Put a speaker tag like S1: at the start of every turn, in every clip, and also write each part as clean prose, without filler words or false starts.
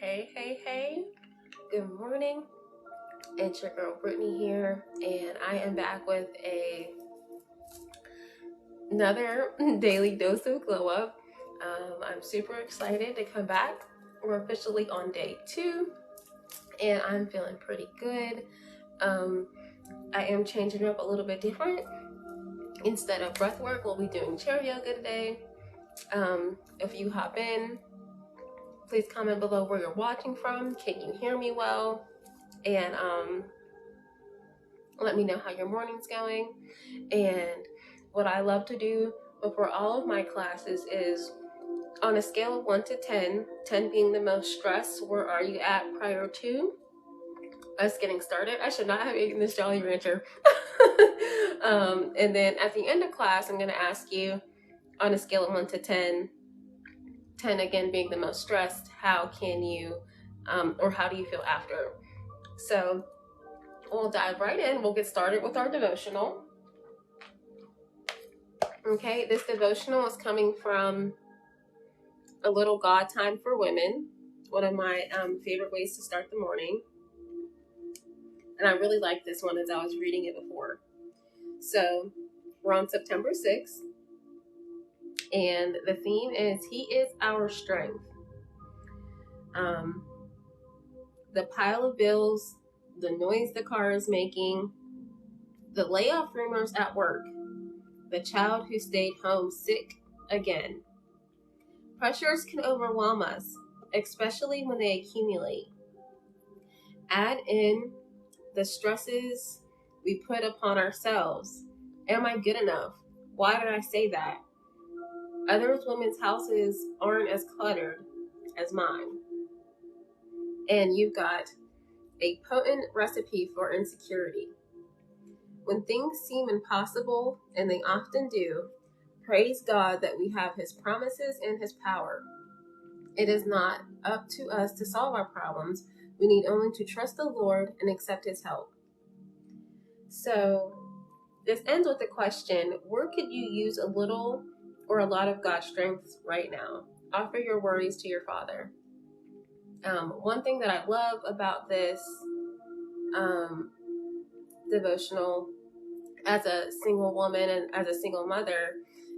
S1: Hey, good morning. It's your girl Brittany here, and I am back with another daily dose of glow up. I'm super excited to come back. We're officially on day 2, and I'm feeling pretty good. I am changing up a little bit different. Instead of breath work, we'll be doing chair yoga today. If you hop in, please comment below where you're watching from. Can you hear me well? And let me know how your morning's going. And what I love to do before all of my classes is, on a scale of 1 to 10, 10 being the most stressed, where are you at prior to us getting started? I should not have eaten this Jolly Rancher. And then at the end of class, I'm going to ask you, on a scale of 1 to 10, 10 again being the most stressed, how can you, or how do you feel after? So we'll dive right in. We'll get started with our devotional. Okay, this devotional is coming from A Little God Time for Women, one of my favorite ways to start the morning. And I really like this one as I was reading it before. So we're on September 6th, and the theme is He is Our Strength. The pile of bills, the noise the car is making, the layoff rumors at work, the child who stayed home sick again. Pressures can overwhelm us, especially when they accumulate. Add in the stresses we put upon ourselves. Am I good enough? Why did I say that? Others women's houses aren't as cluttered as mine. And you've got a potent recipe for insecurity. When things seem impossible, and they often do, praise God that we have His promises and His power. It is not up to us to solve our problems. We need only to trust the Lord and accept His help. So this ends with the question, where could you use a little or a lot of God's strength right now? Offer your worries to your Father. One thing that I love about this devotional, as a single woman and as a single mother,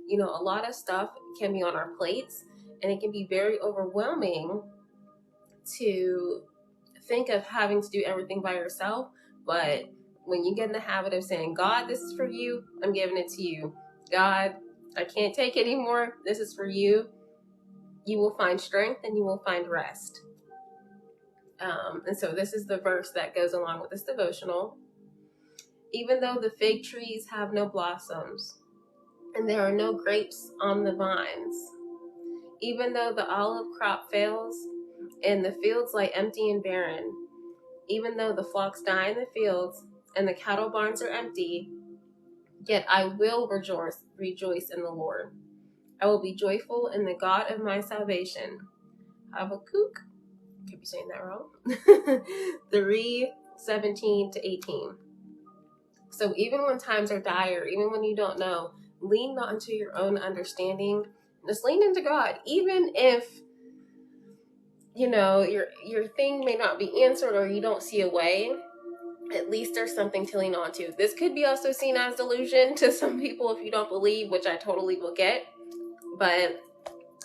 S1: a lot of stuff can be on our plates, and it can be very overwhelming to think of having to do everything by yourself. But when you get in the habit of saying, God, this is for you, I'm giving it to you. God, I can't take it anymore. This is for you. You will find strength and you will find rest. And so this is the verse that goes along with this devotional. Even though the fig trees have no blossoms and there are no grapes on the vines, even though the olive crop fails and the fields lie empty and barren, even though the flocks die in the fields and the cattle barns are empty, yet I will rejoice in the Lord. I will be joyful in the God of my salvation. Habakkuk, could be saying that wrong, 3:17-18. So even when times are dire, even when you don't know, lean not into your own understanding. Just lean into God. Even if, your thing may not be answered or you don't see a way, at least there's something to lean on to. This could be also seen as delusion to some people if you don't believe, which I totally will get. But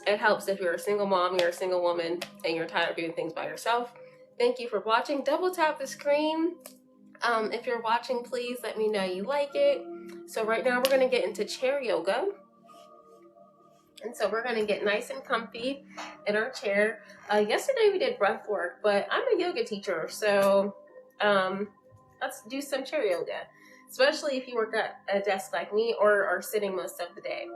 S1: it helps if you're a single mom, you're a single woman, and you're tired of doing things by yourself. Thank you for watching. Double tap the screen. If you're watching, please let me know you like it. So right now we're going to get into chair yoga. And so we're going to get nice and comfy in our chair. Yesterday we did breath work, but I'm a yoga teacher, so let's do some chair yoga, especially if you work at a desk like me or are sitting most of the day.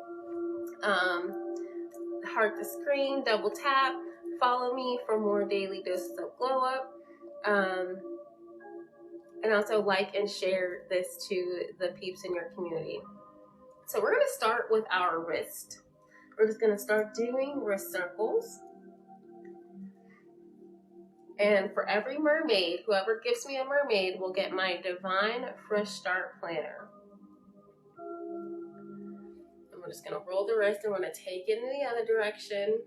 S1: Heart the screen, double tap, follow me for more daily doses of glow up. And also like and share this to the peeps in your community. So we're going to start with our wrist. We're just going to start doing wrist circles. And for every mermaid, whoever gives me a mermaid will get my Divine Fresh Start Planner. I'm just going to roll the wrist. I'm going to take it in the other direction.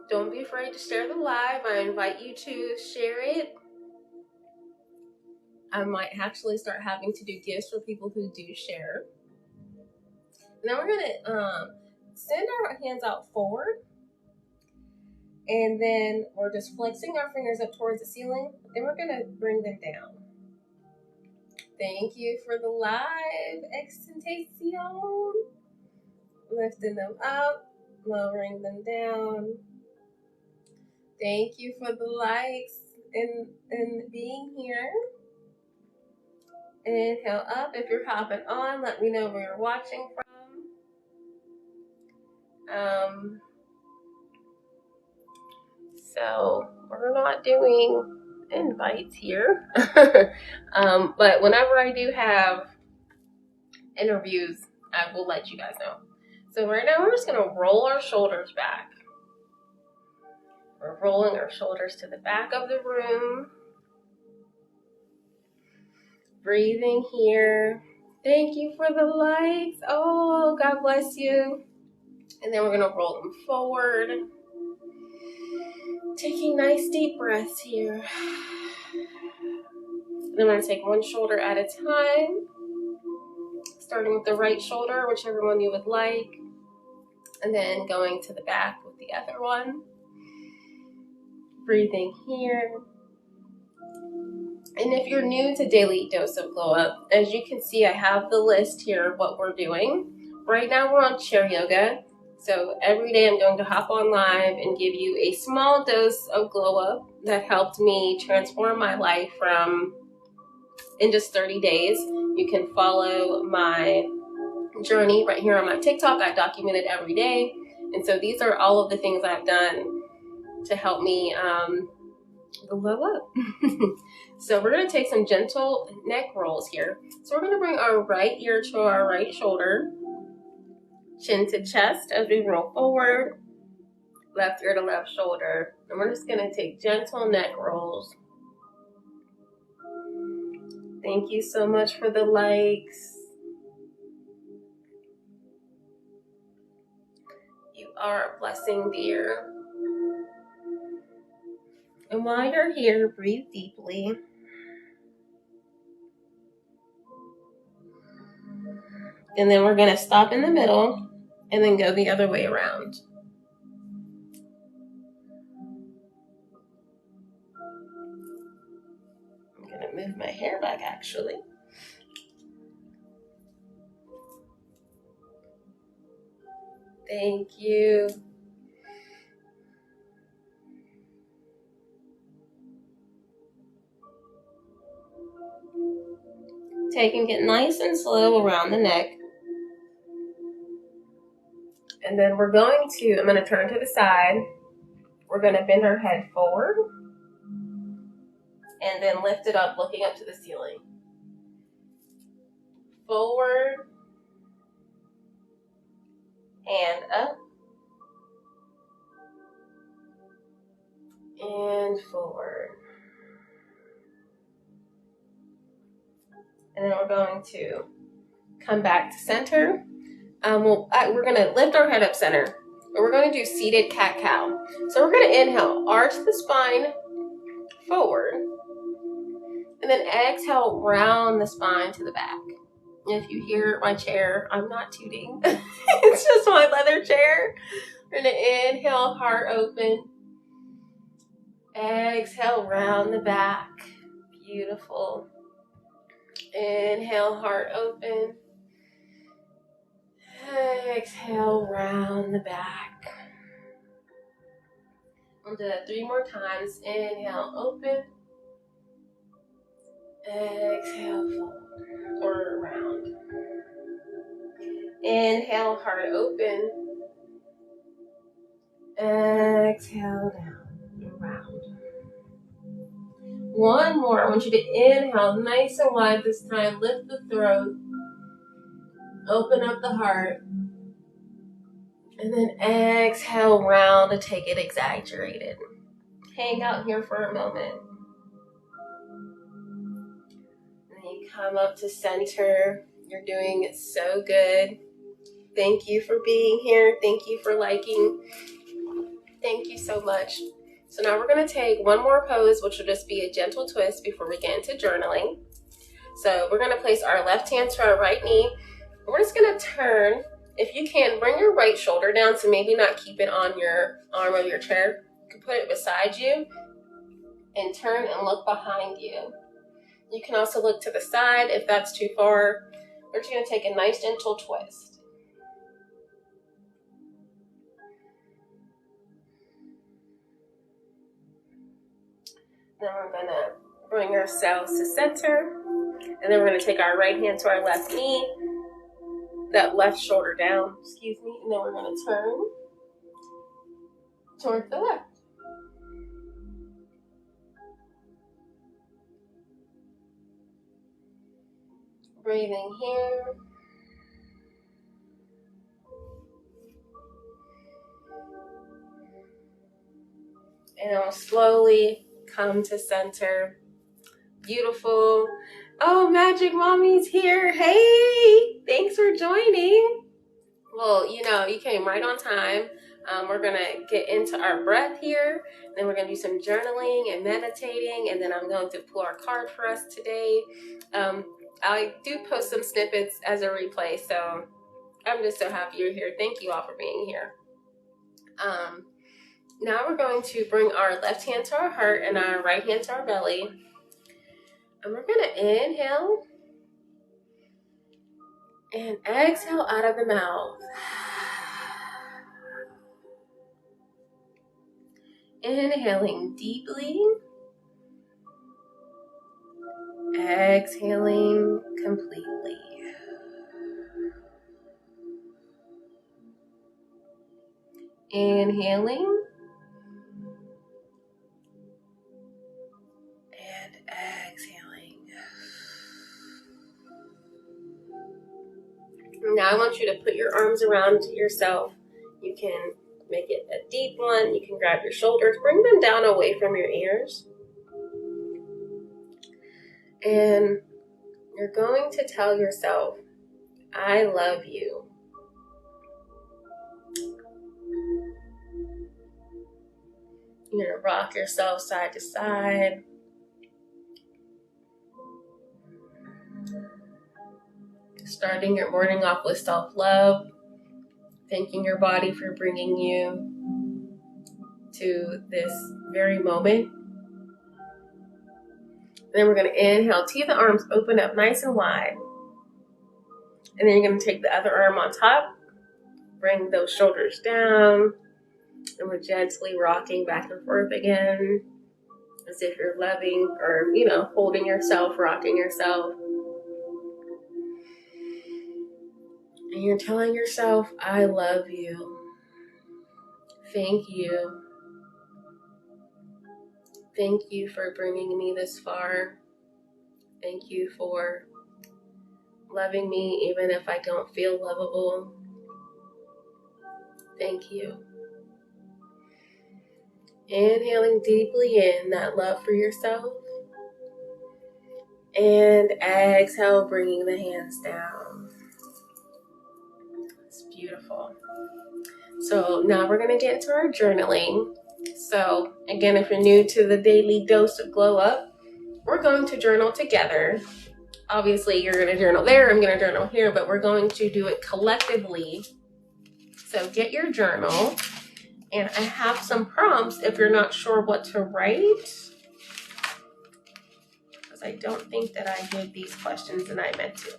S1: Don't be afraid to share the live. I invite you to share it. I might actually start having to do gifts for people who do share. Now we're gonna send our hands out forward, and then we're just flexing our fingers up towards the ceiling. Then we're gonna bring them down. Thank you for the live extentation. Lifting them up, lowering them down. Thank you for the likes and being here. Inhale up. If you're hopping on, let me know where you're watching from. So we're not doing invites here. But whenever I do have interviews, I will let you guys know. So right now we're just going to roll our shoulders back. We're rolling our shoulders to the back of the room. Breathing here. Thank you for the likes. Oh, God bless you. And then we're going to roll them forward. Taking nice deep breaths here. And then we're going to take one shoulder at a time. Starting with the right shoulder, whichever one you would like. And then going to the back with the other one. Breathing here. And if you're new to Daily Dose of Glow Up, as you can see, I have the list here of what we're doing. Right now we're on chair yoga. So every day I'm going to hop on live and give you a small dose of glow up that helped me transform my life in just 30 days. You can follow my journey right here on my TikTok. I document it every day. And so these are all of the things I've done to help me glow up. So we're going to take some gentle neck rolls here. So we're going to bring our right ear to our right shoulder, chin to chest as we roll forward, left ear to left shoulder. And we're just going to take gentle neck rolls. Thank you so much for the likes. You are a blessing, dear. And while you're here, breathe deeply. And then we're going to stop in the middle and then go the other way around. I'm going to move my hair back actually. Thank you. Take and get nice and slow around the neck. And then I'm going to turn to the side. We're going to bend our head forward. And then lift it up, looking up to the ceiling. Forward. And up. And forward. And then we're going to come back to center. We're going to lift our head up center. And we're going to do seated cat-cow. So we're going to inhale, arch the spine forward. And then exhale, round the spine to the back. If you hear my chair, I'm not tooting. It's just my leather chair. We're going to inhale, heart open. Exhale, round the back. Beautiful. Inhale, heart open. Exhale, round the back. We'll do that 3 more times. Inhale, open. Exhale, forward or round. Inhale, heart open. Exhale, down, round. One more. I want you to inhale nice and wide this time. Lift the throat. Open up the heart. And then exhale, round to take it exaggerated. Hang out here for a moment. And then you come up to center. You're doing so good. Thank you for being here. Thank you for liking. Thank you so much. So now we're going to take one more pose, which will just be a gentle twist before we get into journaling. So we're going to place our left hand to our right knee. We're just going to turn. If you can, bring your right shoulder down, so maybe not keep it on your arm of your chair. You can put it beside you and turn and look behind you. You can also look to the side if that's too far. We're just going to take a nice gentle twist. Then we're going to bring ourselves to center. And then we're going to take our right hand to our left knee, that left shoulder down, excuse me. And then we're going to turn towards the left. Breathing here. And I'll slowly come to center. Beautiful. Oh, Magic Mommy's here. Hey, thanks for joining. Well, you came right on time. We're going to get into our breath here. Then we're going to do some journaling and meditating. And then I'm going to pull our card for us today. I do post some snippets as a replay. So I'm just so happy you're here. Thank you all for being here. Now we're going to bring our left hand to our heart and our right hand to our belly. And we're going to inhale and exhale out of the mouth. Inhaling deeply. Exhaling completely. Inhaling. Now I want you to put your arms around yourself. You can make it a deep one. You can grab your shoulders. Bring them down away from your ears. And you're going to tell yourself, I love you. You're going to rock yourself side to side. Starting your morning off with self-love, thanking your body for bringing you to this very moment. Then we're going to inhale, tee the arms open up nice and wide. And then you're going to take the other arm on top, bring those shoulders down, and we're gently rocking back and forth again, as if you're loving or, holding yourself, rocking yourself. And you're telling yourself, I love you. Thank you. Thank you for bringing me this far. Thank you for loving me even if I don't feel lovable. Thank you. Inhaling deeply in that love for yourself. And exhale, bringing the hands down. Beautiful. So now we're going to get into our journaling. So again, if you're new to the daily dose of glow up, we're going to journal together. Obviously, you're going to journal there, I'm going to journal here, but we're going to do it collectively. So get your journal, and I have some prompts if you're not sure what to write, because I don't think that I did these questions and I meant to.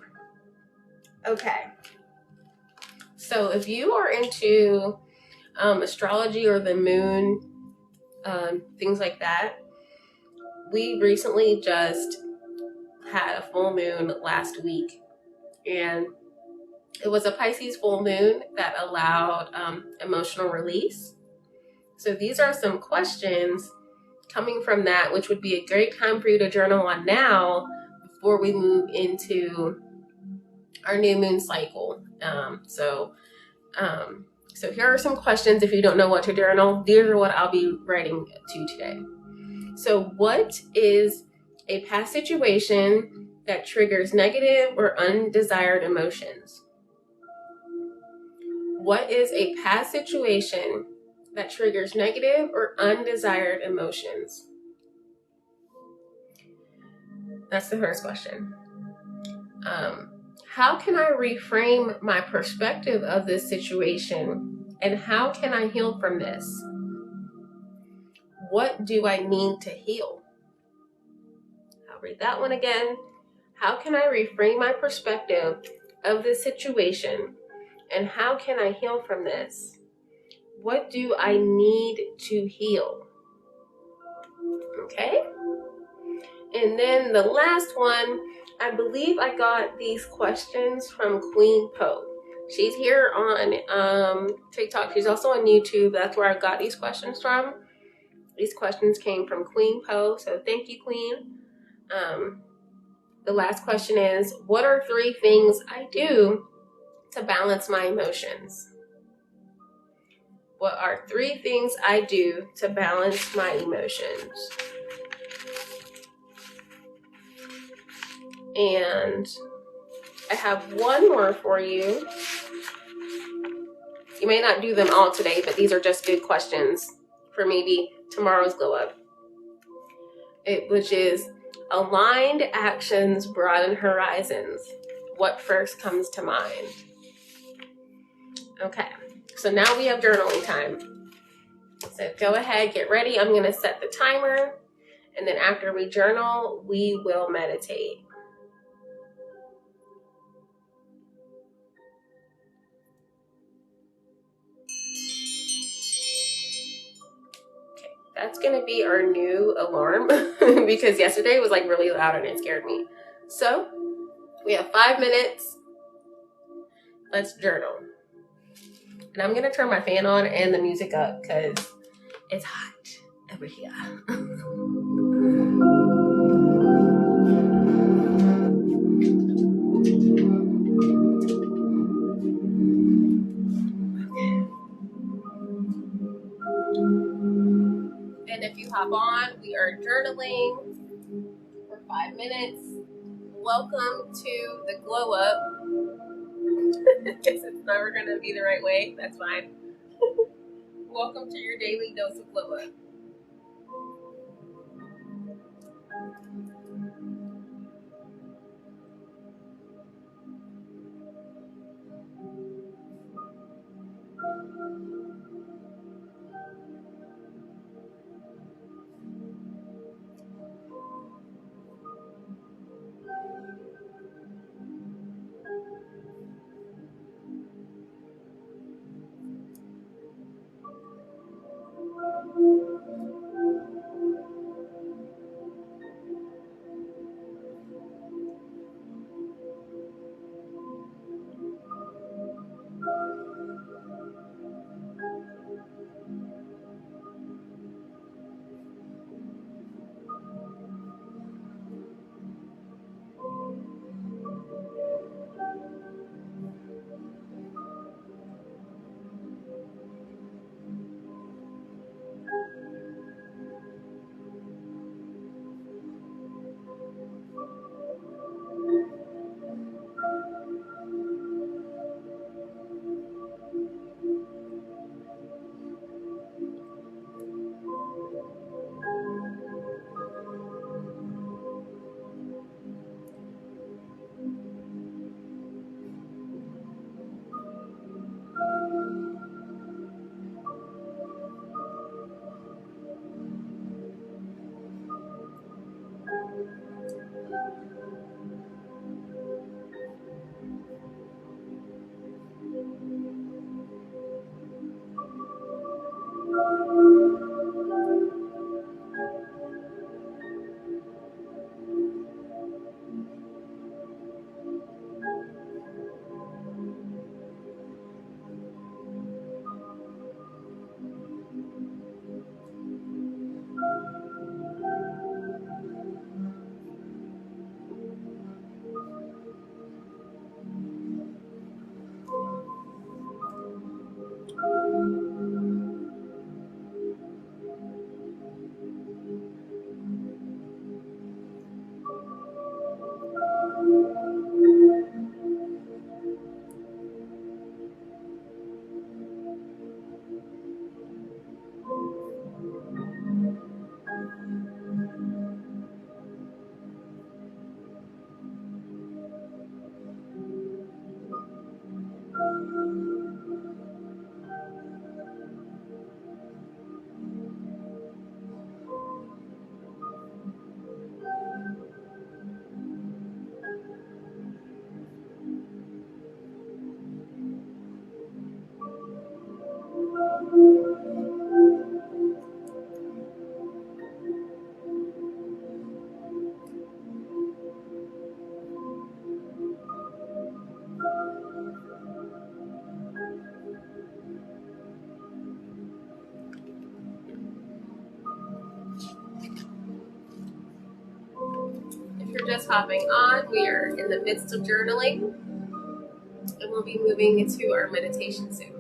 S1: Okay. So if you are into astrology or the moon, things like that, we recently just had a full moon last week, and it was a Pisces full moon that allowed emotional release. So these are some questions coming from that, which would be a great time for you to journal on now before we move into our new moon cycle. So here are some questions if you don't know what to journal. These are what I'll be writing to today. So what is a past situation that triggers negative or undesired emotions? What is a past situation that triggers negative or undesired emotions? That's the first question. How can I reframe my perspective of this situation, and how can I heal from this? What do I need to heal? I'll read that one again. How can I reframe my perspective of this situation, and how can I heal from this? What do I need to heal? Okay. And then the last one, I believe I got these questions from Queen Poe. She's here on TikTok. She's also on YouTube. That's where I got these questions from. These questions came from Queen Poe. So thank you, Queen. The last question is, what are 3 things I do to balance my emotions? What are 3 things I do to balance my emotions? And I have one more for you. You may not do them all today, but these are just good questions for maybe tomorrow's glow up. Which is, aligned actions broaden horizons. What first comes to mind? Okay, so now we have journaling time. So go ahead, get ready. I'm going to set the timer. And then after we journal, we will meditate. That's going to be our new alarm because yesterday was like really loud and it scared me. So we have 5 minutes. Let's journal. And I'm going to turn my fan on and the music up because it's hot over here. And if you hop on, we are journaling for 5 minutes. Welcome to the glow up. Guess it's never going to be the right way. That's fine. Welcome to your daily dose of glow up. If you're just hopping on, we are in the midst of journaling, and we'll be moving into our meditation soon.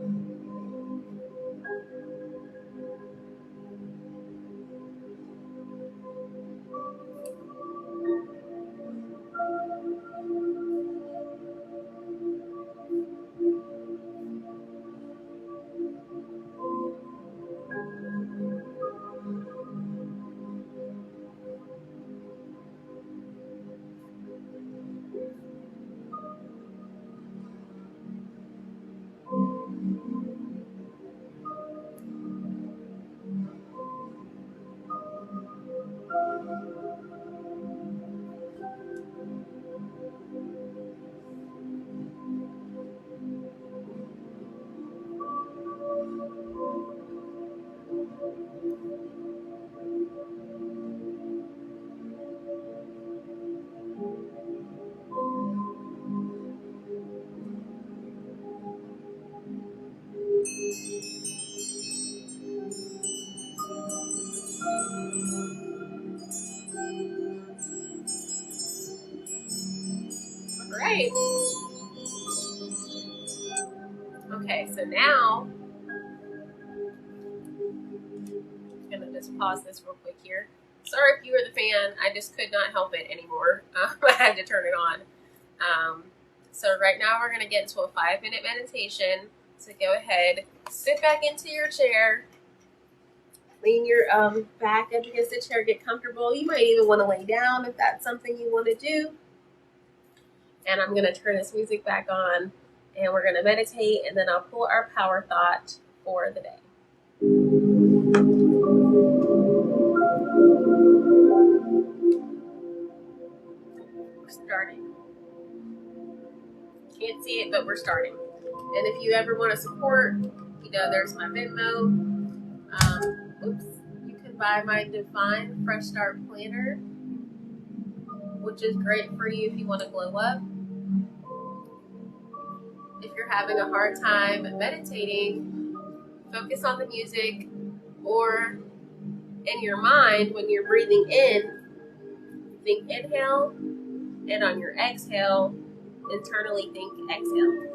S1: All right. Okay, so now I'm gonna just pause this real quick here. Sorry if you were the fan, I just could not help it anymore. I had to turn it on. So right now we're gonna get into a 5-minute meditation. So go ahead, sit back into your chair, lean your back up against the chair, get comfortable. You might even want to lay down if that's something you want to do. And I'm gonna turn this music back on, and we're gonna meditate, and then I'll pull our power thought for the day. We're starting. Can't see it, but we're starting. And if you ever want to support, you know, there's my Venmo. You can buy my Define Fresh Start Planner, which is great for you if you want to glow up. If you're having a hard time meditating, focus on the music, or in your mind, when you're breathing in, think inhale, and on your exhale, internally think exhale.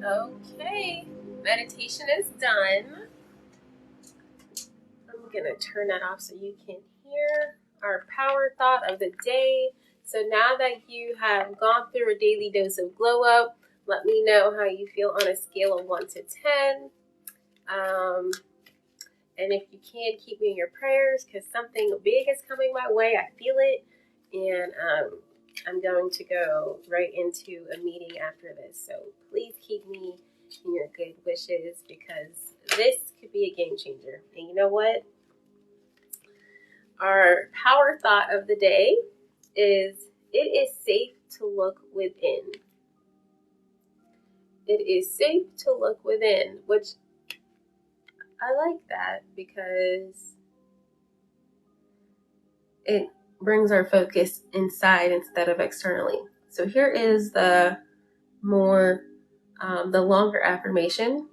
S1: Okay, meditation is done. I'm gonna turn that off so you can hear our power thought of the day. So now that you have gone through a daily dose of glow up, let me know how you feel on a scale of 1 to 10. And if you can, keep me in your prayers because something big is coming my way. I feel it. And I'm going to go right into a meeting after this. So please keep me in your good wishes because this could be a game changer. And you know what? Our power thought of the day is it is safe to look within. It is safe to look within, which I like that because it brings our focus inside instead of externally. So here is the longer affirmation.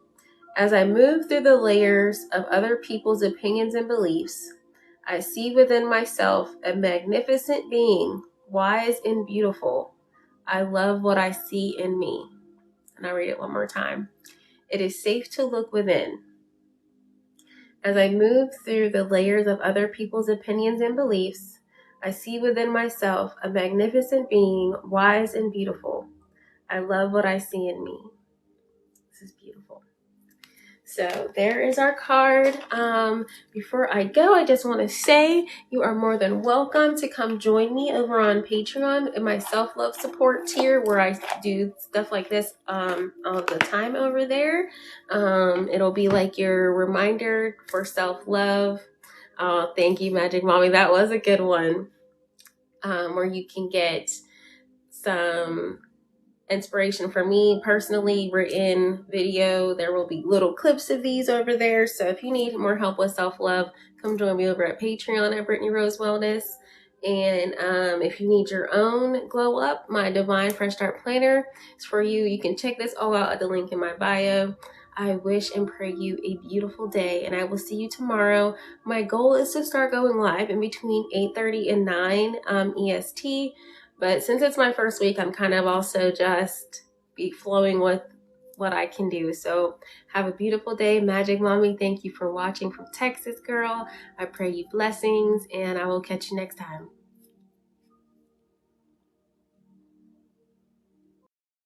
S1: As I move through the layers of other people's opinions and beliefs, I see within myself a magnificent being, wise and beautiful. I love what I see in me. And I'll read it one more time. It is safe to look within. As I move through the layers of other people's opinions and beliefs, I see within myself a magnificent being, wise and beautiful. I love what I see in me. This is beautiful. So there is our card. Before I go, I just want to say you are more than welcome to come join me over on Patreon in my self-love support tier where I do stuff like this all the time over there. It'll be like your reminder for self-love. Oh, thank you, Magic Mommy. That was a good one. Where you can get some inspiration for me personally written video. There will be little clips of these over there. So if you need more help with self-love, come join me over at Patreon at Brittany Rose Wellness. And if you need your own glow up, my Divine Fresh Start Planner is for you. You can check this all out at the link in my bio. I wish and pray you a beautiful day, and I will see you tomorrow. My goal is to start going live in between 8:30 and 9 EST. But since it's my first week, I'm kind of also just be flowing with what I can do. So have a beautiful day. Magic Mommy, thank you for watching from Texas, girl. I pray you blessings, and I will catch you next time.